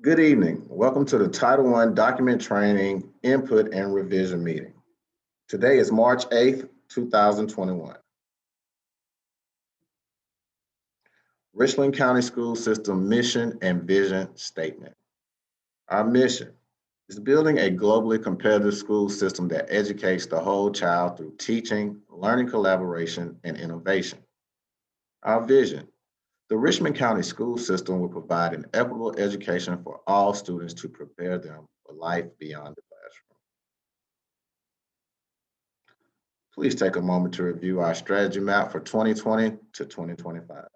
Good evening. Welcome to the Title I Document Training Input and Revision Meeting. Today is March 8th, 2021. Richland County School System Mission and Vision Statement. Our mission is building a globally competitive school system that educates the whole child through teaching, learning collaboration, and innovation. Our vision: the Richmond County School System will provide an equitable education for all students to prepare them for life beyond the classroom. Please take a moment to review our strategy map for 2020 to 2025.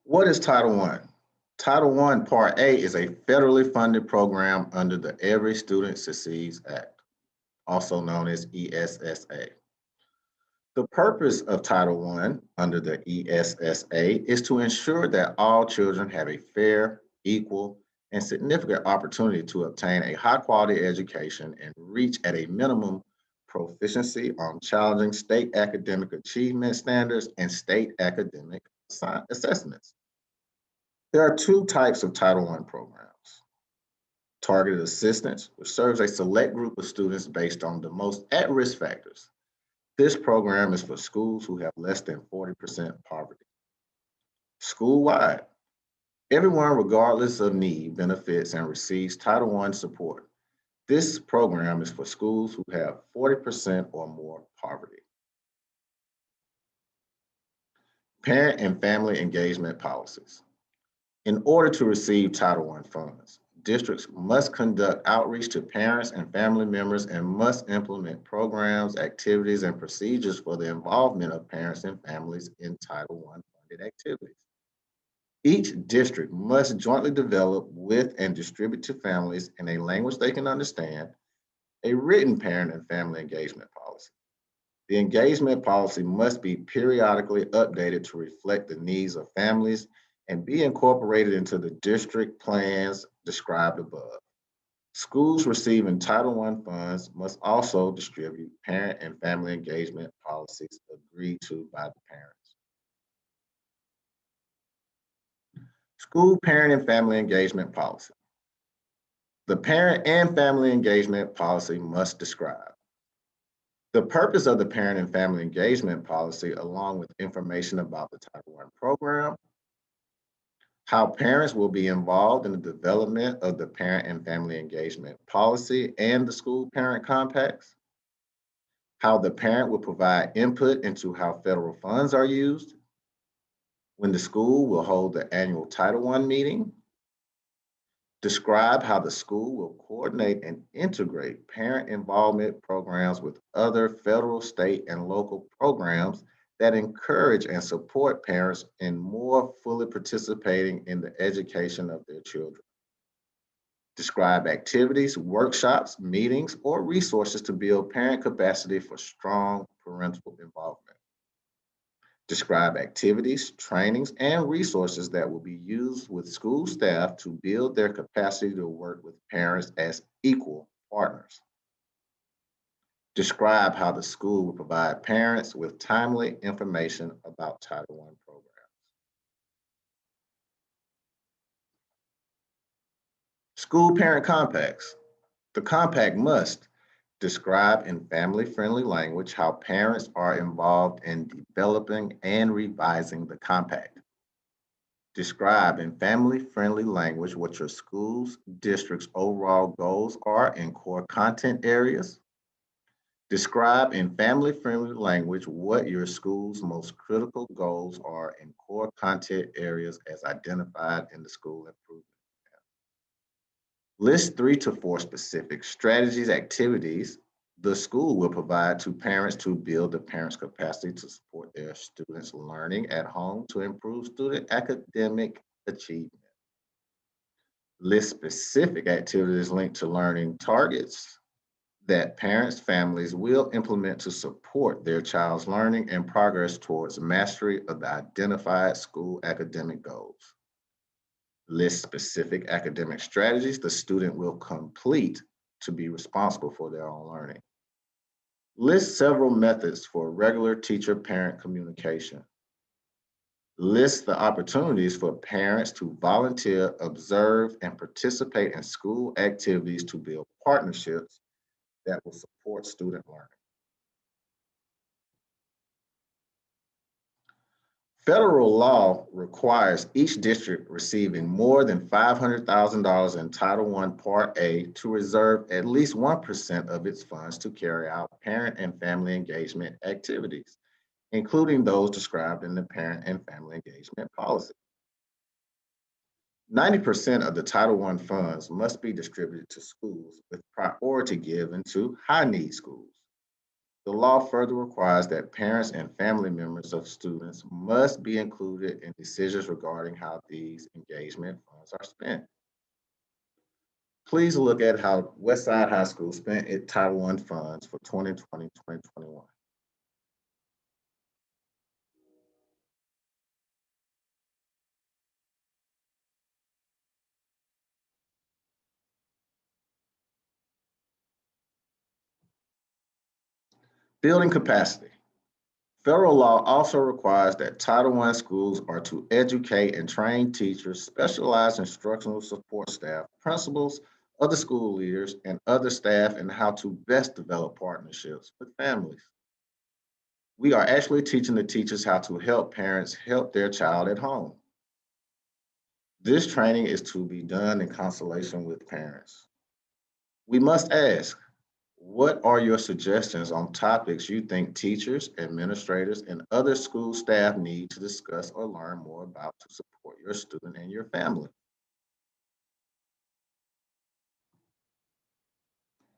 What is Title I? Title I Part A is a federally funded program under the Every Student Succeeds Act, also known as ESSA. The purpose of Title I under the ESSA is to ensure that all children have a fair, equal, and significant opportunity to obtain a high quality education and reach at a minimum proficiency on challenging state academic achievement standards and state academic assessments. There are two types of Title I programs: targeted assistance, which serves a select group of students based on the most at risk factors. This program is for schools who have less than 40% poverty. School-wide, everyone, regardless of need, benefits and receives Title I support. This program is for schools who have 40% or more poverty. Parent and family engagement policies. In order to receive Title I funds, districts must conduct outreach to parents and family members and must implement programs, activities, and procedures for the involvement of parents and families in Title I funded activities. Each district must jointly develop with and distribute to families in a language they can understand a written parent and family engagement policy. The engagement policy must be periodically updated to reflect the needs of families and be incorporated into the district plans described above. Schools receiving Title I funds must also distribute parent and family engagement policies agreed to by the parents. School parent and family engagement policy. The parent and family engagement policy must describe the purpose of the parent and family engagement policy, along with information about the Title I program, how parents will be involved in the development of the parent and family engagement policy and the school parent compacts, how the parent will provide input into how federal funds are used, when the school will hold the annual Title I meeting, describe how the school will coordinate and integrate parent involvement programs with other federal, state, and local programs that encourage and support parents in more fully participating in the education of their children. Describe activities, workshops, meetings, or resources to build parent capacity for strong parental involvement. Describe activities, trainings, and resources that will be used with school staff to build their capacity to work with parents as equal partners. Describe how the school will provide parents with timely information about Title I programs. School parent compacts. The compact must describe in family-friendly language how parents are involved in developing and revising the compact. Describe in family-friendly language what your school's district's overall goals are in core content areas. Describe in family-friendly language what your school's most critical goals are in core content areas as identified in the school improvement. List 3 to 4 specific strategies, activities the school will provide to parents to build the parents' capacity to support their students' learning at home to improve student academic achievement. List specific activities linked to learning targets that parents, families will implement to support their child's learning and progress towards mastery of the identified school academic goals. List specific academic strategies the student will complete to be responsible for their own learning. List several methods for regular teacher parent communication. List the opportunities for parents to volunteer, observe, and participate in school activities to build partnerships that will support student learning. Federal law requires each district receiving more than $500,000 in Title I Part A to reserve at least 1% of its funds to carry out parent and family engagement activities, including those described in the Parent and Family Engagement Policy. 90% of the Title I funds must be distributed to schools with priority given to high-need schools. The law further requires that parents and family members of students must be included in decisions regarding how these engagement funds are spent. Please look at how Westside High School spent its Title I funds for 2020-2021. Building capacity. Federal law also requires that Title I schools are to educate and train teachers, specialized instructional support staff, principals, other school leaders, and other staff in how to best develop partnerships with families. We are actually teaching the teachers how to help parents help their child at home. This training is to be done in consultation with parents. We must ask, what are your suggestions on topics you think teachers, administrators, and other school staff need to discuss or learn more about to support your student and your family?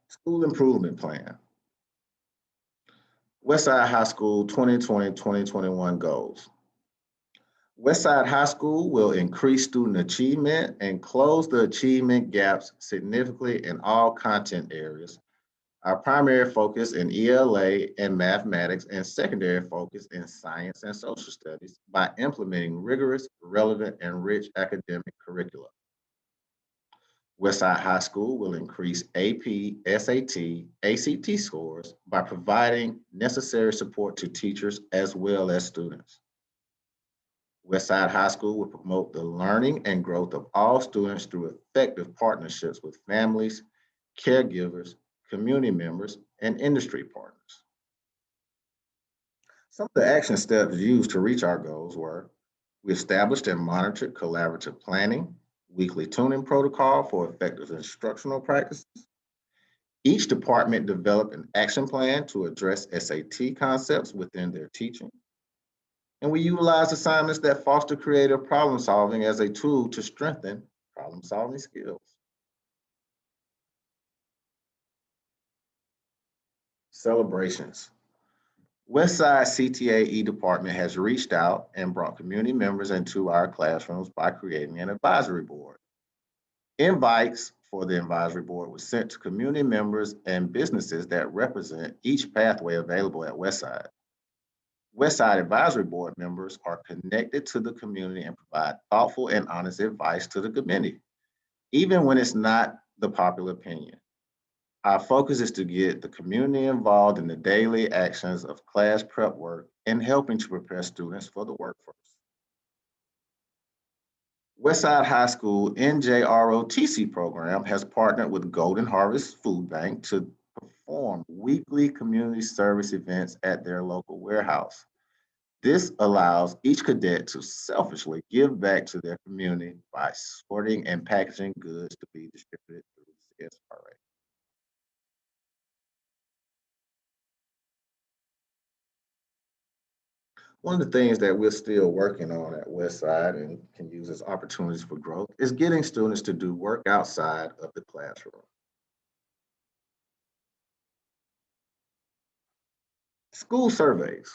School Improvement Plan. Westside High School 2020-2021 goals. Westside High School will increase student achievement and close the achievement gaps significantly in all content areas. Our primary focus in ELA and mathematics and secondary focus in science and social studies by implementing rigorous, relevant, and rich academic curricula. Westside High School will increase AP, SAT, ACT scores by providing necessary support to teachers as well as students. Westside High School will promote the learning and growth of all students through effective partnerships with families, caregivers, community members, and industry partners. Some of the action steps used to reach our goals were: we established and monitored collaborative planning, weekly tuning protocol for effective instructional practices. Each department developed an action plan to address SAT concepts within their teaching. And we utilized assignments that foster creative problem solving as a tool to strengthen problem solving skills. Celebrations. Westside CTAE department has reached out and brought community members into our classrooms by creating an advisory board. Invites for the advisory board were sent to community members and businesses that represent each pathway available at Westside. Westside Advisory Board members are connected to the community and provide thoughtful and honest advice to the committee, even when it's not the popular opinion. Our focus is to get the community involved in the daily actions of class prep work and helping to prepare students for the workforce. Westside High School NJROTC program has partnered with Golden Harvest Food Bank to perform weekly community service events at their local warehouse. This allows each cadet to selfishly give back to their community by sorting and packaging goods to be distributed through CSRA. One of the things that we're still working on at Westside and can use as opportunities for growth is getting students to do work outside of the classroom. School surveys.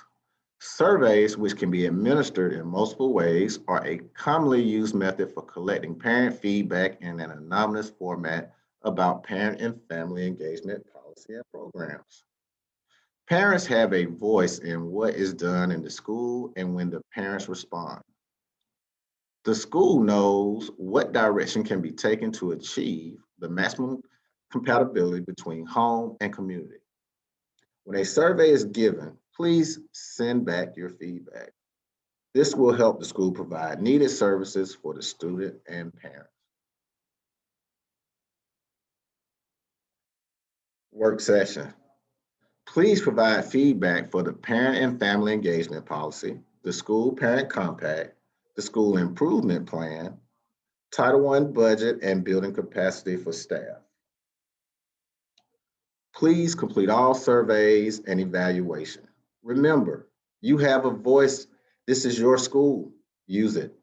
Surveys, which can be administered in multiple ways, are a commonly used method for collecting parent feedback in an anonymous format about parent and family engagement policy and programs. Parents have a voice in what is done in the school and when the parents respond. The school knows what direction can be taken to achieve the maximum compatibility between home and community. When a survey is given, please send back your feedback. This will help the school provide needed services for the student and parents. Work session. Please provide feedback for the parent and family engagement policy, the school parent compact, the school improvement plan, Title I budget, and building capacity for staff. Please complete all surveys and evaluation. Remember, you have a voice. This is your school. Use it.